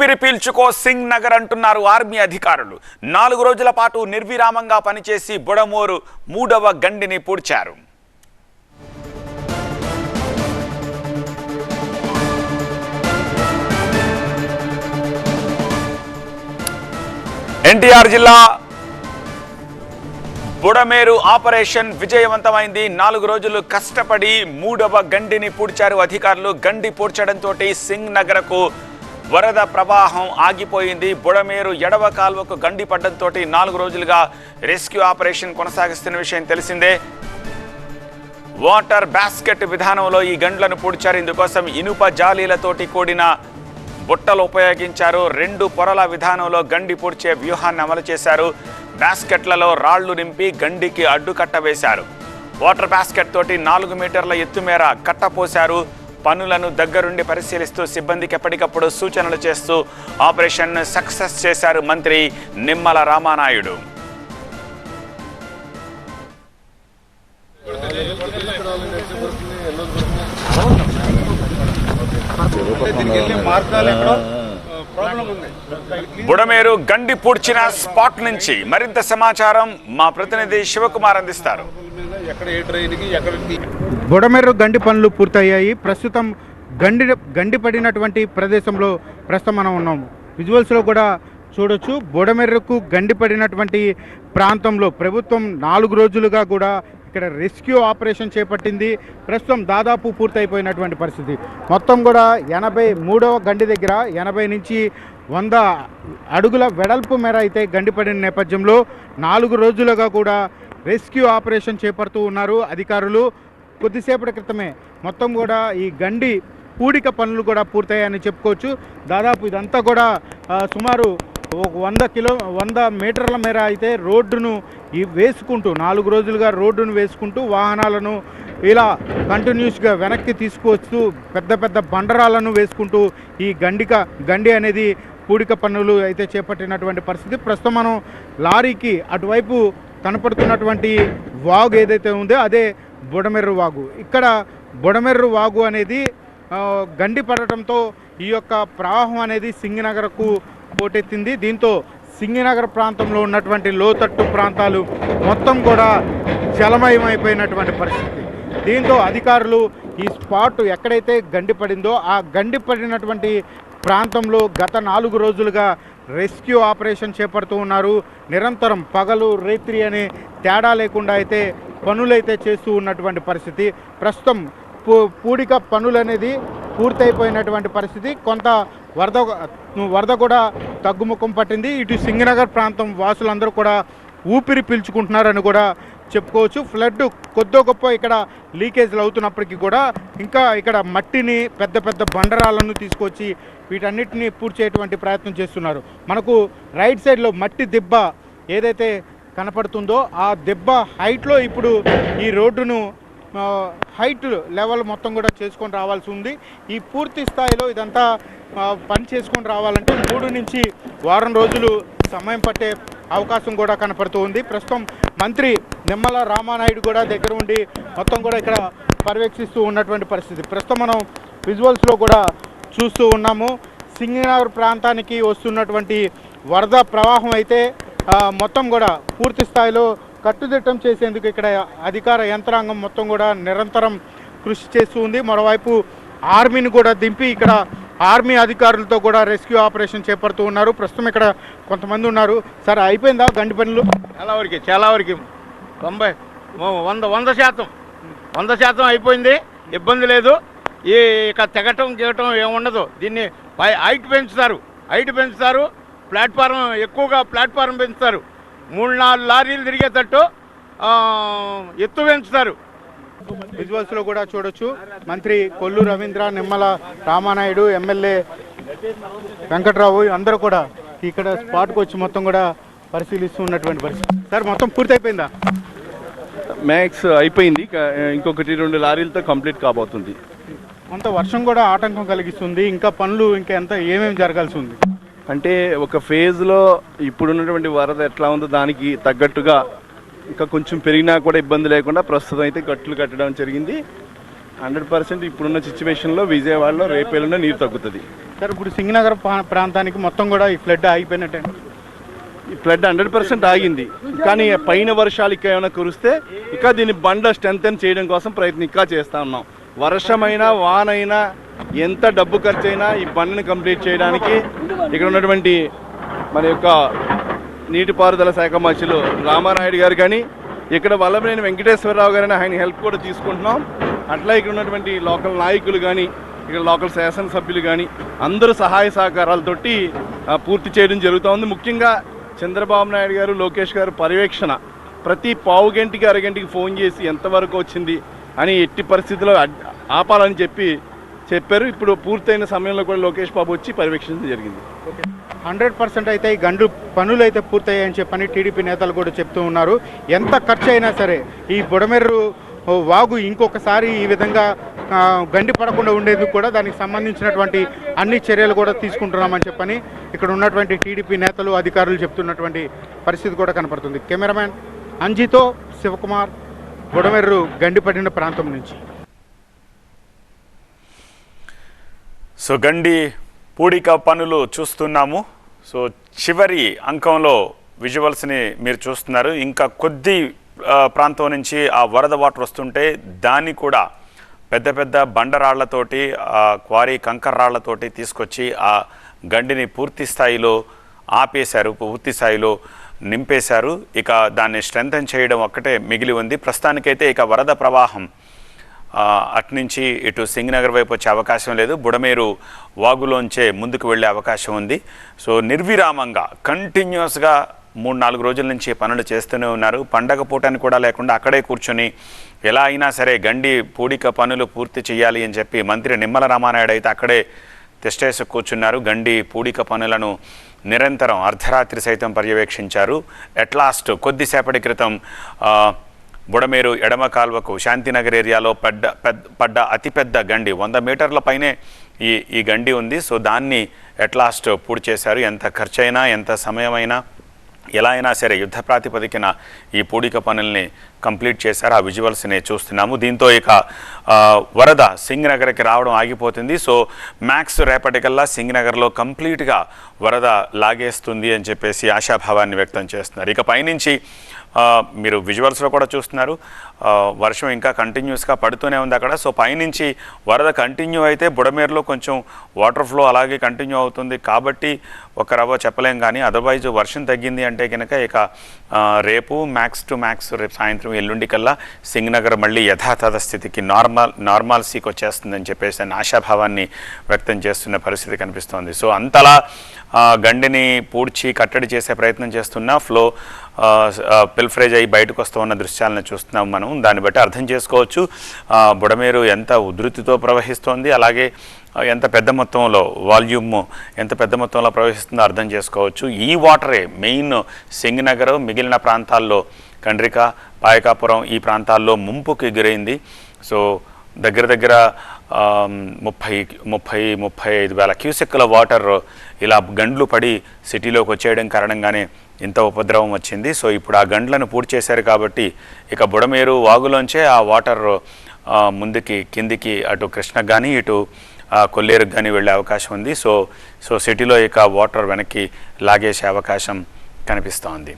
ఊపిరి పీల్చుకో సింగ్ నగర్ అంటున్నారు ఆర్మీ అధికారులు. 4 రోజుల పాటు నిర్విరామంగా పనిచేసి బుడమేరు 3వ గండిని పూడ్చారు. ఎన్టీఆర్ జిల్లా బుడమేరు ఆపరేషన్ విజయవంతమైంది. 4 రోజులు కష్టపడి 3వ గండిని పూడ్చారు అధికారులు. గండి పూడ్చడంతో సింగ్ నగర్కు వరద ప్రవాహం ఆగిపోయింది. బుడమేరు ఎడవ కాల్వకు గండి పడ్డంతో 4 రోజులుగా రెస్క్యూ ఆపరేషన్ కొనసాగిస్తున్న విషయం తెలిసిందే. వాటర్ బాస్కెట్ విధానంలో ఈ గండ్లను పూడ్చారు. ఇందుకోసం ఇనుప జాలీలతోటి కూడిన బుట్టలు ఉపయోగించారు. 2 పొరల విధానంలో గండి పూడ్చే వ్యూహాన్ని అమలు చేశారు. బాస్కెట్లలో రాళ్లు నింపి గండికి అడ్డుకట్ట వేశారు. వాటర్ బాస్కెట్ తోటి 4 మీటర్ల ఎత్తు మేర కట్టపోశారు. పనులను దగ్గరుండి పరిశీలిస్తూ సిబ్బందికి ఎప్పటికప్పుడు సూచనలు చేస్తూ ఆపరేషన్ సక్సెస్ చేశారు మంత్రి నిమ్మల రామానాయుడు. బుడమేరు గండి పూడ్చిన స్పాట్ నుంచి మరింత సమాచారం మా ప్రతినిధి శివకుమార్ అందిస్తారు. బుడమేరు గండి పనులు పూర్తయ్యాయి. ప్రస్తుతం గండి పడినటువంటి ప్రదేశంలో ప్రస్తుతం మనం ఉన్నాము. విజువల్స్లో కూడా చూడొచ్చు. బుడమేరుకు గండి పడినటువంటి ప్రాంతంలో ప్రభుత్వం 4 రోజులుగా కూడా ఇక్కడ రెస్క్యూ ఆపరేషన్ చేపట్టింది. ప్రస్తుతం దాదాపు పూర్తయిపోయినటువంటి పరిస్థితి. మొత్తం కూడా 83వ గండి దగ్గర 80 నుంచి 100 అడుగుల వెడల్పు మేర అయితే గండి పడిన నేపథ్యంలో 4 రోజులుగా కూడా రెస్క్యూ ఆపరేషన్ చేపడుతూ ఉన్నారు అధికారులు. కొద్దిసేపటి క్రితమే మొత్తం కూడా ఈ గండి పూడిక పనులు కూడా పూర్తయ్యాయని చెప్పుకోవచ్చు. దాదాపు ఇదంతా కూడా సుమారు 100 మీటర్ల మేర అయితే రోడ్డును వేసుకుంటూ 4 రోజులుగా రోడ్డును వేసుకుంటూ వాహనాలను ఇలా కంటిన్యూస్గా వెనక్కి తీసుకువస్తూ పెద్ద పెద్ద బండరాలను వేసుకుంటూ ఈ గండి అనేది పూడిక పనులు అయితే చేపట్టినటువంటి పరిస్థితి. ప్రస్తుతం మనం లారీకి అటువైపు కనపడుతున్నటువంటి వాగు ఏదైతే ఉందో అదే బుడమేరు వాగు. ఇక్కడ బుడమేరు వాగు అనేది గండి పడటంతో ఈ యొక్క ప్రవాహం అనేది సింగనగర్కు పోటెత్తింది. దీంతో సింగనగర్ ప్రాంతంలో ఉన్నటువంటి లోతట్టు ప్రాంతాలు మొత్తం కూడా జలమయమైపోయినటువంటి పరిస్థితి. దీంతో అధికారులు ఈ స్పాట్ ఎక్కడైతే గండి పడిందో ఆ గండి పడినటువంటి ప్రాంతంలో గత 4 రోజులుగా రెస్క్యూ ఆపరేషన్ చేపడుతూ ఉన్నారు. నిరంతరం పగలు రేత్రి అనే తేడా లేకుండా అయితే పనులైతే చేస్తూ ఉన్నటువంటి పరిస్థితి. ప్రస్తుతం పూడిక పనులు అనేది పూర్తయిపోయినటువంటి పరిస్థితి. కొంత వరద కూడా తగ్గుముఖం పట్టింది. ఇటు సింగనగర్ ప్రాంతం వాసులందరూ కూడా ఊపిరి పీల్చుకుంటున్నారని కూడా చెప్పుకోవచ్చు. ఫ్లడ్ కొద్దో గొప్ప ఇక్కడ లీకేజ్లు అవుతున్నప్పటికీ కూడా ఇంకా ఇక్కడ మట్టిని పెద్ద పెద్ద బండరాలను తీసుకొచ్చి వీటన్నిటిని పూడ్చేటువంటి ప్రయత్నం చేస్తున్నారు. మనకు రైట్ సైడ్లో మట్టి దెబ్బ ఏదైతే కనపడుతుందో ఆ దెబ్బ హైట్లో ఇప్పుడు ఈ రోడ్డును హైట్ లెవెల్ మొత్తం కూడా చేసుకొని రావాల్సి ఉంది. ఈ పూర్తి స్థాయిలో ఇదంతా పని చేసుకొని రావాలంటే 3 నుంచి వారం రోజులు సమయం పట్టే అవకాశం కూడా కనపడుతూ ఉంది. ప్రస్తుతం మంత్రి నిమ్మల రామానాయుడు కూడా దగ్గర ఉండి మొత్తం కూడా ఇక్కడ పర్యవేక్షిస్తూ ఉన్నటువంటి పరిస్థితి. ప్రస్తుతం మనం విజువల్స్లో కూడా చూస్తూ ఉన్నాము. సింగనగర్ ప్రాంతానికి వస్తున్నటువంటి వరద ప్రవాహం అయితే మొత్తం కూడా పూర్తి స్థాయిలో కట్టుదిట్టం చేసేందుకు ఇక్కడ అధికార యంత్రాంగం మొత్తం కూడా నిరంతరం కృషి చేస్తూ ఉంది. మరోవైపు ఆర్మీని కూడా దింపి ఇక్కడ ఆర్మీ అధికారులతో కూడా రెస్క్యూ ఆపరేషన్ చేపడుతూ ఉన్నారు. ప్రస్తుతం ఇక్కడ కొంతమంది ఉన్నారు. సార్ అయిపోయిందా గండి పనులు? చాలా వరకు 100% అయిపోయింది. ఇబ్బంది లేదు. ఈ ఇక గిగటం ఏముండదు. దీన్ని హైట్ పెంచుతారు. ఎక్కువగా ప్లాట్ఫారం పెంచుతారు. 3-4 లారీలు తిరిగేటట్టు ఎత్తు పెంచుతారు. విజువల్స్లో కూడా చూడొచ్చు. మంత్రి కొల్లు రవీంద్ర, నిమ్మల రామానాయుడు, ఎమ్మెల్యే వెంకట్రావు అందరూ కూడా ఇక్కడ స్పాట్కి వచ్చి మొత్తం కూడా పరిశీలిస్తూ ఉన్నటువంటి పరిస్థితి. సార్ మొత్తం పూర్తి అయిపోయిందా? మ్యాక్స్ అయిపోయింది. ఇంకొకటి 2 లారీలతో కంప్లీట్ కాబోతుంది. కొంత వర్షం కూడా ఆటంకం కలిగిస్తుంది. ఇంకా పనులు ఏమేమి జరగాల్సి ఉంది అంటే ఒక ఫేజ్లో ఇప్పుడున్నటువంటి వరద ఎట్లా ఉందో దానికి తగ్గట్టుగా ఇంకా కొంచెం పెరిగినా కూడా ఇబ్బంది లేకుండా ప్రస్తుతం అయితే గట్లు కట్టడం జరిగింది. 100% ఇప్పుడున్న సిచ్యువేషన్లో విజయవాడలో రేపేళ్ళ నీరు తగ్గుతుంది. సార్ ఇప్పుడు సింగనగర్ ప్రాంతానికి మొత్తం కూడా ఈ ఫ్లడ్ ఆగిపోయినట్టే. ఈ ఫ్లడ్ 100% ఆగింది, కానీ పైన వర్షాలు ఇంకా ఏమైనా కురిస్తే ఇంకా దీన్ని బండ స్ట్రెంథెన్ చేయడం కోసం ప్రయత్నం ఇంకా చేస్తూ ఉన్నాం. వర్షమైనా వానైనా ఎంత డబ్బు ఖర్చు అయినా ఈ బండిని కంప్లీట్ చేయడానికి ఇక్కడ ఉన్నటువంటి మన యొక్క నీటిపారుదల శాఖ మంత్రులు రామారాయుడు గారు కానీ ఇక్కడ వల్లభనేని వెంకటేశ్వరరావు గారిని ఆయన హెల్ప్ కూడా తీసుకుంటున్నాం. అట్లా ఇక్కడ ఉన్నటువంటి లోకల్ నాయకులు కానీ ఇక్కడ లోకల్ శాసనసభ్యులు కానీ అందరూ సహాయ సహకారాలతోటి పూర్తి చేయడం జరుగుతూ ఉంది. ముఖ్యంగా చంద్రబాబు నాయుడు గారు, లోకేష్ గారు పర్యవేక్షణ ప్రతి పావు గంటకి అరగంటకి ఫోన్ చేసి ఎంతవరకు వచ్చింది అని ఎట్టి పరిస్థితుల్లో ఆపాలని చెప్పారు. ఇప్పుడు పూర్తయిన సమయంలో కూడా లోకేష్ బాబు వచ్చి పర్యవేక్షించడం జరిగింది. 100% అయితే ఈ గండు పనులు అయితే పూర్తయ్యాయని చెప్పని టీడీపీ నేతలు కూడా చెప్తూ ఉన్నారు. ఎంత ఖర్చు అయినా సరే ఈ బుడమెర్రు వాగు ఇంకొకసారి ఈ విధంగా గండి పడకుండా ఉండేందుకు కూడా దానికి సంబంధించినటువంటి అన్ని చర్యలు కూడా తీసుకుంటున్నామని చెప్పని ఇక్కడ ఉన్నటువంటి టీడీపీ నేతలు, అధికారులు చెప్తున్నటువంటి పరిస్థితి కూడా కనపడుతుంది. కెమెరామ్యాన్ అంజీతో శివకుమార్, బుడమెర్రు గండిపడిన ప్రాంతం నుంచి. సో గండి పూడిక పనులు చూస్తున్నాము. సో చివరి అంకంలో విజువల్స్ని మీరు చూస్తున్నారు. ఇంకా కొద్ది ప్రాంతం నుంచి ఆ వరద వాటర్ వస్తుంటే దాన్ని కూడా పెద్ద పెద్ద బండరాళ్లతోటి, క్వారీ కంకర రాళ్లతోటి తీసుకొచ్చి ఆ గండిని పూర్తి స్థాయిలో ఆపేశారు, పూర్తి స్థాయిలో నింపేశారు. ఇక దాన్ని స్ట్రెంథెన్ చేయడం ఒక్కటే మిగిలి ఉంది. ప్రస్తుతానికైతే ఇక వరద ప్రవాహం అట్నుంచి ఇటు సింగనగర్ వైపు వచ్చే అవకాశం లేదు. బుడమేరు వాగులోంచే ముందుకు వెళ్ళే అవకాశం ఉంది. సో నిర్విరామంగా కంటిన్యూస్గా 3-4 రోజుల నుంచి పనులు చేస్తూనే ఉన్నారు. పండగ పూటని కూడా లేకుండా అక్కడే కూర్చొని ఎలా అయినా సరే గండి పూడిక పనులు పూర్తి చేయాలి అని చెప్పి మంత్రి నిమ్మల రామానాయుడు అయితే అక్కడే తిష్టేసి కూర్చున్నారు. గండి పూడిక పనులను నిరంతరం అర్ధరాత్రి సైతం పర్యవేక్షించారు. ఎట్లాస్ట్ కొద్దిసేపటి క్రితం బుడమేరు ఎడమ కాల్వకు శాంతినగర్ ఏరియాలో పడ్డ అతిపెద్ద గండి 100 మీటర్ల పైనే ఈ గండి ఉంది. సో దాన్ని ఎట్లాస్ట్ పూర్తి చేశారు. ఎంత ఖర్చైనా, ఎంత సమయమైనా, ఎలా అయినా సరే యుద్ధ ప్రాతిపదికన ఈ పూడిక పనుల్ని కంప్లీట్ చేశారు. ఆ విజువల్స్ని చూస్తున్నాము. దీంతో ఇక వరద సింగనగర్కి రావడం ఆగిపోతుంది. సో మ్యాక్స్ రేపటికల్లా సింగనగర్లో కంప్లీట్గా వరద లాగేస్తుంది అని చెప్పేసి ఆశాభావాన్ని వ్యక్తం చేస్తున్నారు. ఇక పైనుంచి మీరు విజువల్స్లో కూడా చూస్తున్నారు, వర్షం ఇంకా కంటిన్యూస్గా పడుతూనే ఉంది అక్కడ. సో పైనుంచి వరద కంటిన్యూ అయితే బుడమేరులో కొంచెం వాటర్ ఫ్లో అలాగే కంటిన్యూ అవుతుంది కాబట్టి ఒక రవ్వ చెప్పలేం. కానీ అదర్వైజ్ వర్షం తగ్గింది అంటే కనుక ఇక రేపు మ్యాక్స్ టు మ్యాక్స్ రేపు సాయంత్రం ఎల్లుండి కల్లా సింగనగర్ మళ్ళీ యథాతథ స్థితికి నార్మాల్సీకి వచ్చేస్తుందని చెప్పేసి అని ఆశాభావాన్ని వ్యక్తం చేస్తున్న పరిస్థితి కనిపిస్తోంది. సో అంతలా గండిని పూడ్చి కట్టడి చేసే ప్రయత్నం చేస్తున్నా ఫ్లో పిల్ఫ్రేజ్ అయ్యి బయటకు వస్తూ ఉన్న దృశ్యాలను చూస్తున్నాం మనం. దాన్ని బట్టి అర్థం చేసుకోవచ్చు బుడమేరు ఎంత ఉధృతితో ప్రవహిస్తోంది, అలాగే ఎంత పెద్ద మొత్తంలో వాల్యూమ్ ఎంత పెద్ద మొత్తంలో ప్రవహిస్తుందో అర్థం చేసుకోవచ్చు. ఈ వాటరే మెయిన్ సింగనగర్ మిగిలిన ప్రాంతాల్లో కండ్రిక, పాయకాపురం ఈ ప్రాంతాల్లో ముంపుకు ఎగురైంది. సో దగ్గర 30-35 వేల క్యూసెక్కుల వాటర్ ఇలా గండ్లు పడి సిటీలోకి వచ్చేయడం కారణంగానే ఇంత ఉపద్రవం వచ్చింది. సో ఇప్పుడు ఆ గండ్లను పూర్తి చేశారు కాబట్టి ఇక బుడమేరు వాగులోంచే ఆ వాటర్ ముందుకి కిందికి అటు కృష్ణకు కానీ ఇటు కొల్లేరుకు కానీ వెళ్ళే అవకాశం ఉంది. సో సిటీలో ఇక వాటర్ వెనక్కి లాగేసే అవకాశం కనిపిస్తోంది.